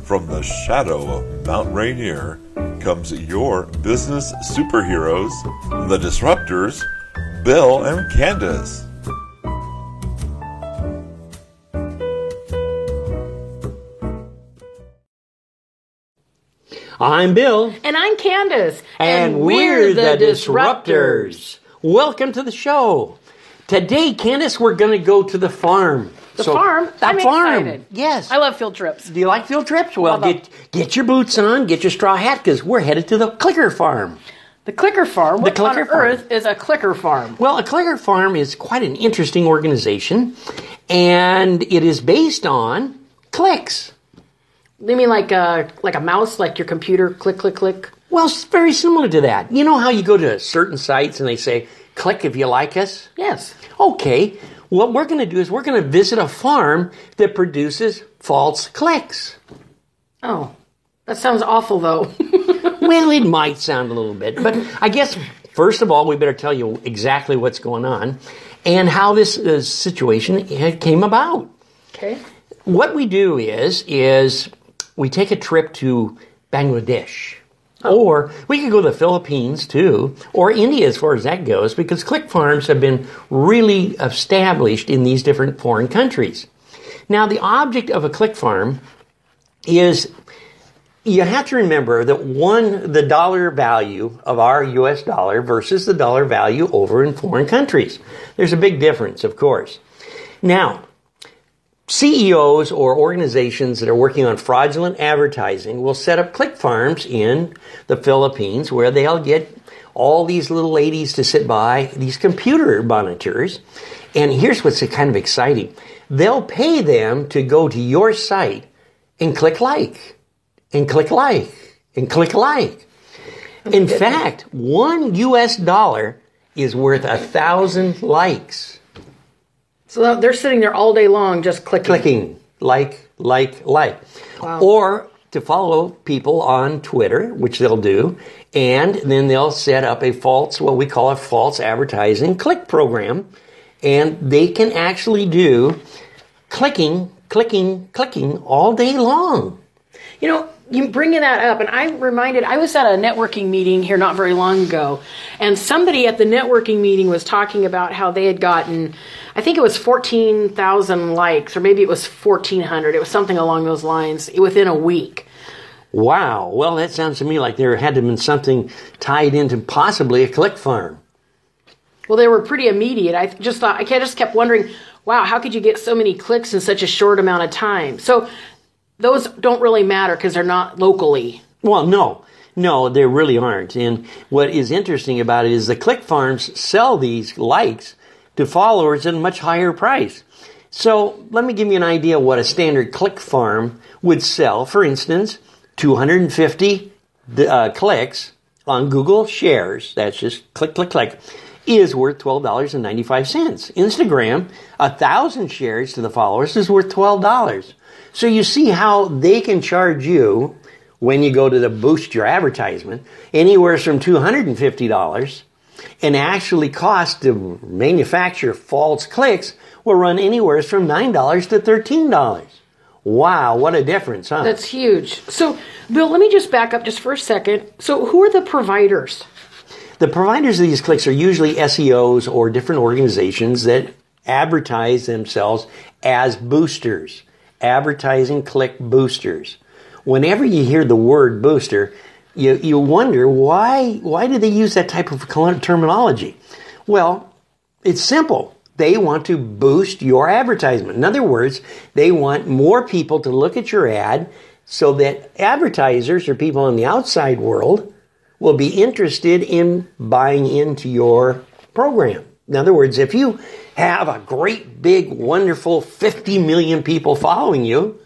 From the shadow of Mount Rainier comes your business superheroes, the Disruptors, Bill and Candace. I'm Bill. And I'm Candace. And we're the Disruptors. Welcome to the show. Today, Candace, we're going to go to the farm. The farm? I'm excited. Yes. I love field trips. Do you like field trips? Well, get your boots on, get your straw hat, because we're headed to the Clicker Farm. The Clicker Farm? What on earth is a Clicker Farm? Well, a Clicker Farm is quite an interesting organization, and it is based on clicks. You mean like a mouse, like your computer, click, click, click? Well, it's very similar to that. You know how you go to certain sites and they say, click if you like us? Yes. Okay. What we're going to do is we're going to visit a farm that produces false clicks. Oh, that sounds awful, though. Well, it might sound a little bit. But I guess, first of all, we better tell you exactly what's going on and how this situation came about. Okay. What we do is we take a trip to Bangladesh. Or we could go to the Philippines, too, or India as far as that goes, because click farms have been really established in these different foreign countries. Now, the object of a click farm is, you have to remember that the dollar value of our U.S. dollar versus the dollar value over in foreign countries. There's a big difference, of course. Now, CEOs or organizations that are working on fraudulent advertising will set up click farms in the Philippines where they'll get all these little ladies to sit by these computer monitors. And here's what's kind of exciting. They'll pay them to go to your site and click like, and click like, and click like. In fact, $1 US is worth 1,000 likes. So they're sitting there all day long just clicking. Clicking, like. Wow. Or to follow people on Twitter, which they'll do, and then they'll set up what we call a false advertising click program, and they can actually do clicking all day long. You know, you bringing that up, and I was at a networking meeting here not very long ago, and somebody at the networking meeting was talking about how they had gotten, I think it was 14,000 likes, or maybe it was 1,400. It was something along those lines within a week. Wow. Well, that sounds to me like there had to have been something tied into possibly a click farm. Well, they were pretty immediate. I just kept wondering, wow, how could you get so many clicks in such a short amount of time? So those don't really matter because they're not locally. Well, no, they really aren't. And what is interesting about it is the click farms sell these likes to followers at a much higher price. So let me give you an idea of what a standard click farm would sell. For instance, 250 clicks on Google Shares, that's just click, is worth $12.95. Instagram, 1,000 shares to the followers is worth $12. So you see how they can charge you, when you go to boost your advertisement, anywhere from $250, and actually cost to manufacture false clicks will run anywhere from $9 to $13. Wow, what a difference, huh? That's huge. So, Bill, let me just back up just for a second. So who are the providers? The providers of these clicks are usually SEOs or different organizations that advertise themselves as boosters. Advertising click boosters. Whenever you hear the word booster, you wonder why do they use that type of terminology? Well, it's simple. They want to boost your advertisement. In other words, they want more people to look at your ad so that advertisers or people in the outside world will be interested in buying into your program. In other words, if you have a great, big, wonderful 50 million people following you,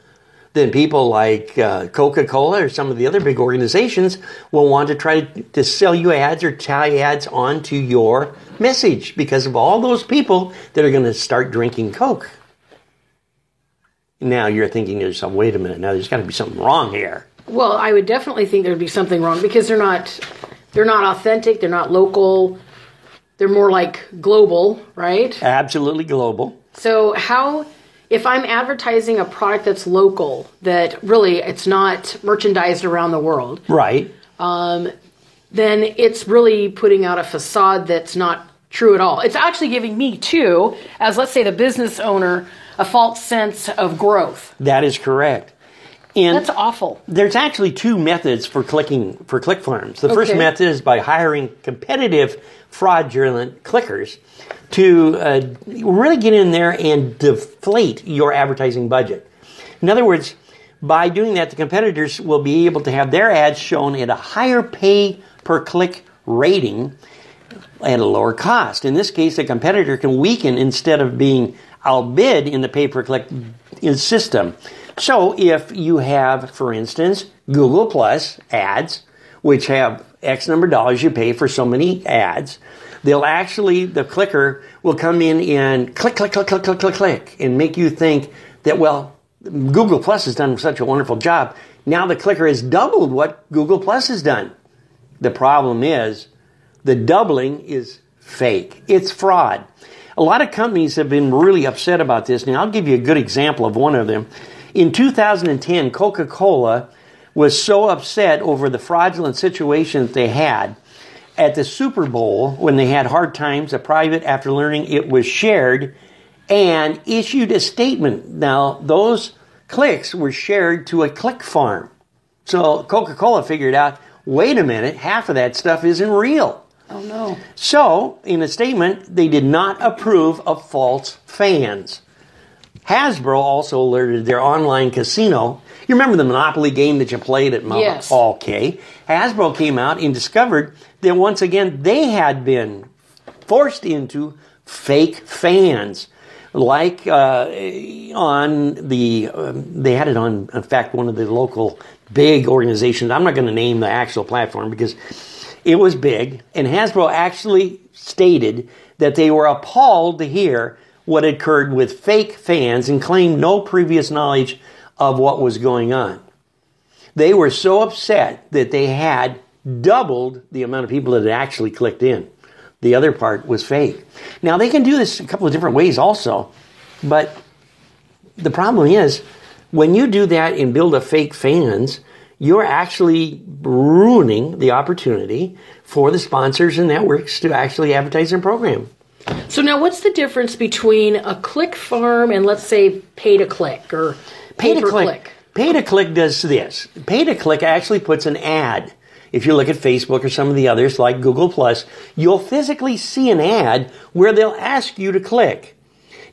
then people like Coca-Cola or some of the other big organizations will want to try to sell you ads or tie ads onto your message because of all those people that are going to start drinking Coke. Now you're thinking to yourself, wait a minute, now there's got to be something wrong here. Well, I would definitely think there'd be something wrong because they're not authentic, they're not local. They're more like global, right? Absolutely global. So how if I'm advertising a product that's local, that really it's not merchandised around the world, Right. then it's really putting out a facade that's not true at all. It's actually giving me too, as let's say the business owner, a false sense of growth. That is correct. And That's awful. there's actually two methods for click farms. The first Okay. method is by hiring competitive fraudulent clickers to really get in there and deflate your advertising budget. In other words, by doing that, the competitors will be able to have their ads shown at a higher pay per click rating at a lower cost. In this case, the competitor can weaken instead of being outbid in the pay per click system. So if you have, for instance, Google Plus ads, which have X number of dollars you pay for so many ads, the clicker will come in and click, click, click, click, click, click, click, and make you think that, well, Google Plus has done such a wonderful job. Now the clicker has doubled what Google Plus has done. The problem is the doubling is fake. It's fraud. A lot of companies have been really upset about this. Now, I'll give you a good example of one of them. In 2010, Coca-Cola was so upset over the fraudulent situation that they had at the Super Bowl when they had hard times, after learning it was shared, and issued a statement. Now, those clicks were shared to a click farm. So Coca-Cola figured out, wait a minute, half of that stuff isn't real. Oh no. So, in a statement, they did not approve of false fans. Hasbro also alerted their online casino. You remember the Monopoly game that you played at Yes. Okay. Hasbro came out and discovered that once again they had been forced into fake fans. Like they had it on, in fact, one of the local big organizations. I'm not going to name the actual platform because it was big. And Hasbro actually stated that they were appalled to hear what occurred with fake fans and claimed no previous knowledge of what was going on. They were so upset that they had doubled the amount of people that had actually clicked in. The other part was fake. Now, they can do this a couple of different ways also, but the problem is when you do that and build a fake fans, you're actually ruining the opportunity for the sponsors and networks to actually advertise their program. So now what's the difference between a click farm and let's say pay to click or pay per click? Pay to click does this. Pay to click actually puts an ad. If you look at Facebook or some of the others like Google Plus, you'll physically see an ad where they'll ask you to click.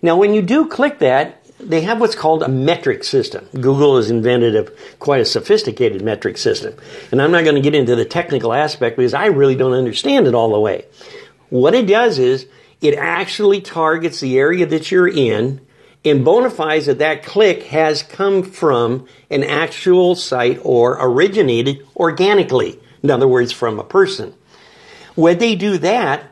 Now, when you do click that, they have what's called a metric system. Google has invented quite a sophisticated metric system. And I'm not going to get into the technical aspect because I really don't understand it all the way. What it does is it actually targets the area that you're in and bona fides that click has come from an actual site or originated organically. In other words, from a person. When they do that,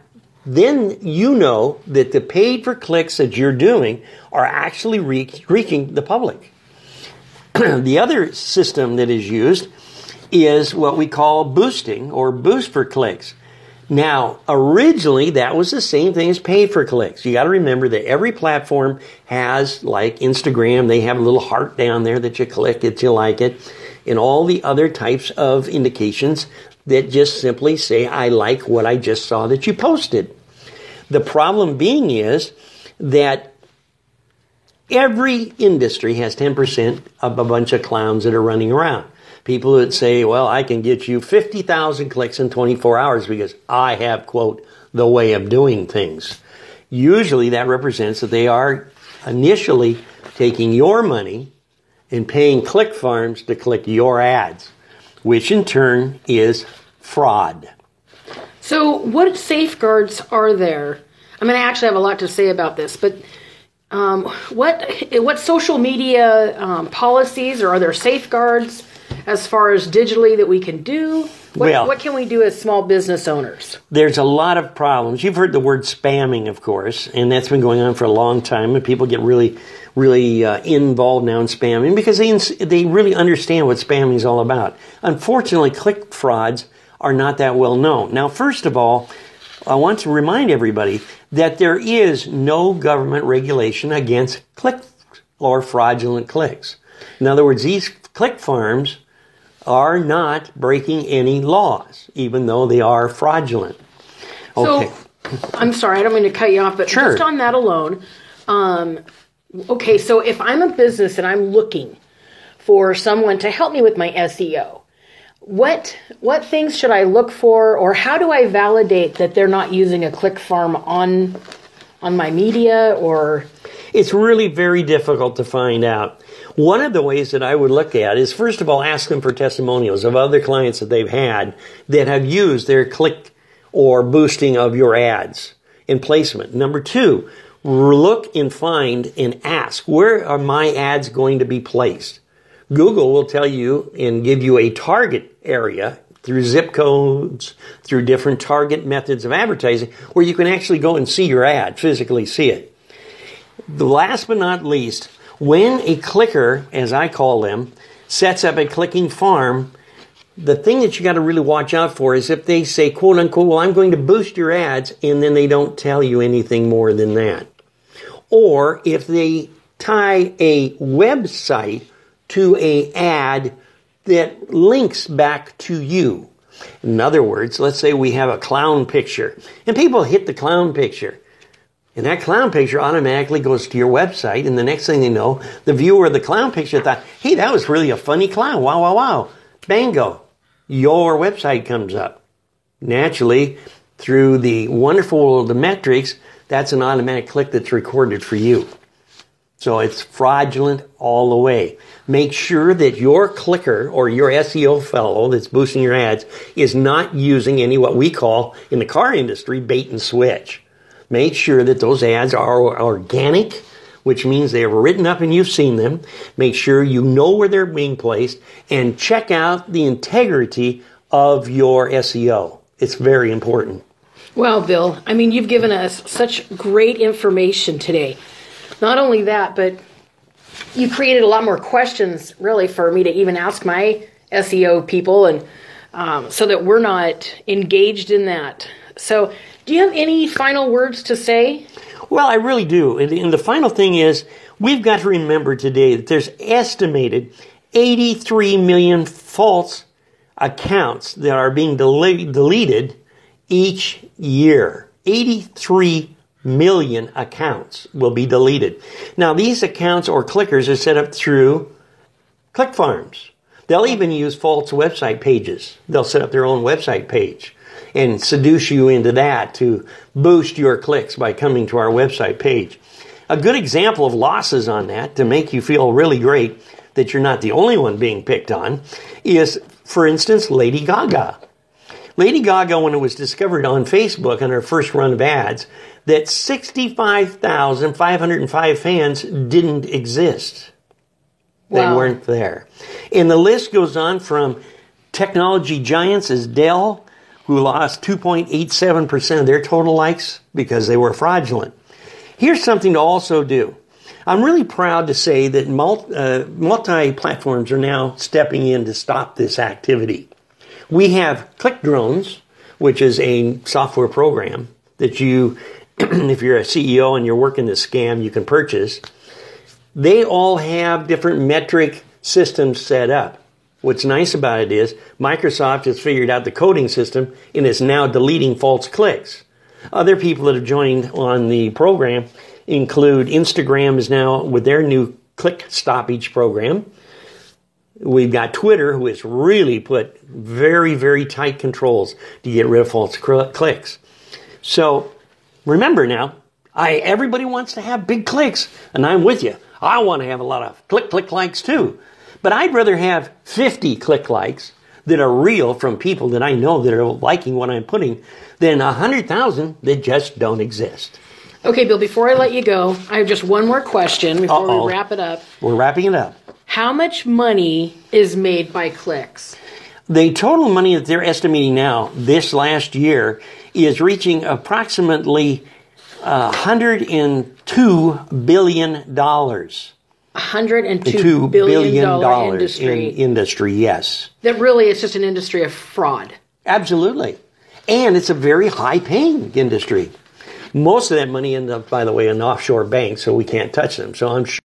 then you know that the paid for clicks that you're doing are actually reaching the public. The other system that is used is what we call boosting or boost for clicks. Now, originally, that was the same thing as paid for clicks. You got to remember that every platform has, like Instagram, they have a little heart down there that you click if you like it, and all the other types of indications that just simply say, I like what I just saw that you posted. The problem being is that every industry has 10% of a bunch of clowns that are running around. People that say, well, I can get you 50,000 clicks in 24 hours because I have, quote, the way of doing things. Usually that represents that they are initially taking your money and paying click farms to click your ads, which in turn is fraud. So what safeguards are there? I mean, I actually have a lot to say about this, but what social media policies, or are there safeguards as far as digitally that we can do? What can we do as small business owners? There's a lot of problems. You've heard the word spamming, of course, and that's been going on for a long time, and people get really involved now in spamming because they really understand what spamming is all about. Unfortunately, click frauds are not that well known. Now, first of all, I want to remind everybody that there is no government regulation against click or fraudulent clicks. In other words, these click farms are not breaking any laws, even though they are fraudulent. Okay. So, I'm sorry, I don't mean to cut you off, but Sure. just on that alone, okay, so if I'm a business and I'm looking for someone to help me with my SEO, what things should I look for, or how do I validate that they're not using a click farm on my media? Or It's really very difficult to find out. One of the ways that I would look at is, first of all, ask them for testimonials of other clients that they've had that have used their click or boosting of your ads in placement. Number two, look and find and ask, where are my ads going to be placed? Google will tell you and give you a target area through zip codes, through different target methods of advertising, where you can actually go and see your ad, physically see it. The last but not least, when a clicker, as I call them, sets up a clicking farm, the thing that you got to really watch out for is if they say, quote unquote, well, I'm going to boost your ads, and then they don't tell you anything more than that. Or if they tie a website to an ad that links back to you. In other words, let's say we have a clown picture, and people hit the clown picture. And that clown picture automatically goes to your website, and the next thing they know, the viewer of the clown picture thought, hey, that was really a funny clown. Wow, wow, wow. Bango. Your website comes up. Naturally, through the wonderful the metrics, that's an automatic click that's recorded for you. So it's fraudulent all the way. Make sure that your clicker or your SEO fellow that's boosting your ads is not using any what we call in the car industry bait and switch. Make sure that those ads are organic, which means they are written up and you've seen them. Make sure you know where they're being placed, and check out the integrity of your SEO. It's very important. Well, Bill, I mean, you've given us such great information today. Not only that, but you created a lot more questions, really, for me to even ask my SEO people, and so that we're not engaged in that. So, do you have any final words to say? Well, I really do. And the final thing is, we've got to remember today that there's estimated 83 million false accounts that are being deleted each year. 83 million accounts will be deleted. Now, these accounts or clickers are set up through click farms. They'll even use false website pages. They'll set up their own website page and seduce you into that to boost your clicks by coming to our website page. A good example of losses on that, to make you feel really great that you're not the only one being picked on, is, for instance, Lady Gaga. Lady Gaga, when it was discovered on Facebook on her first run of ads, that 65,505 fans didn't exist. They weren't there. And the list goes on from technology giants as Dell, who lost 2.87% of their total likes because they were fraudulent. Here's something to also do. I'm really proud to say that multi-platforms are now stepping in to stop this activity. We have ClickDrones, which is a software program that you, if you're a CEO and you're working this scam, you can purchase. They all have different metric systems set up. What's nice about it is Microsoft has figured out the coding system and is now deleting false clicks. Other people that have joined on the program include Instagram is now with their new click stoppage program. We've got Twitter, who has really put very, very tight controls to get rid of false clicks. So remember now, everybody wants to have big clicks, and I'm with you. I want to have a lot of click likes too. But I'd rather have 50 click likes that are real from people that I know that are liking what I'm putting than 100,000 that just don't exist. Okay, Bill, before I let you go, I have just one more question before we wrap it up. We're wrapping it up. How much money is made by clicks? The total money that they're estimating now, this last year, is reaching approximately $102 billion. $102 billion industry. In industry, yes. That really is just an industry of fraud. Absolutely. And it's a very high-paying industry. Most of that money ends up, by the way, in offshore banks, so we can't touch them. So I'm sure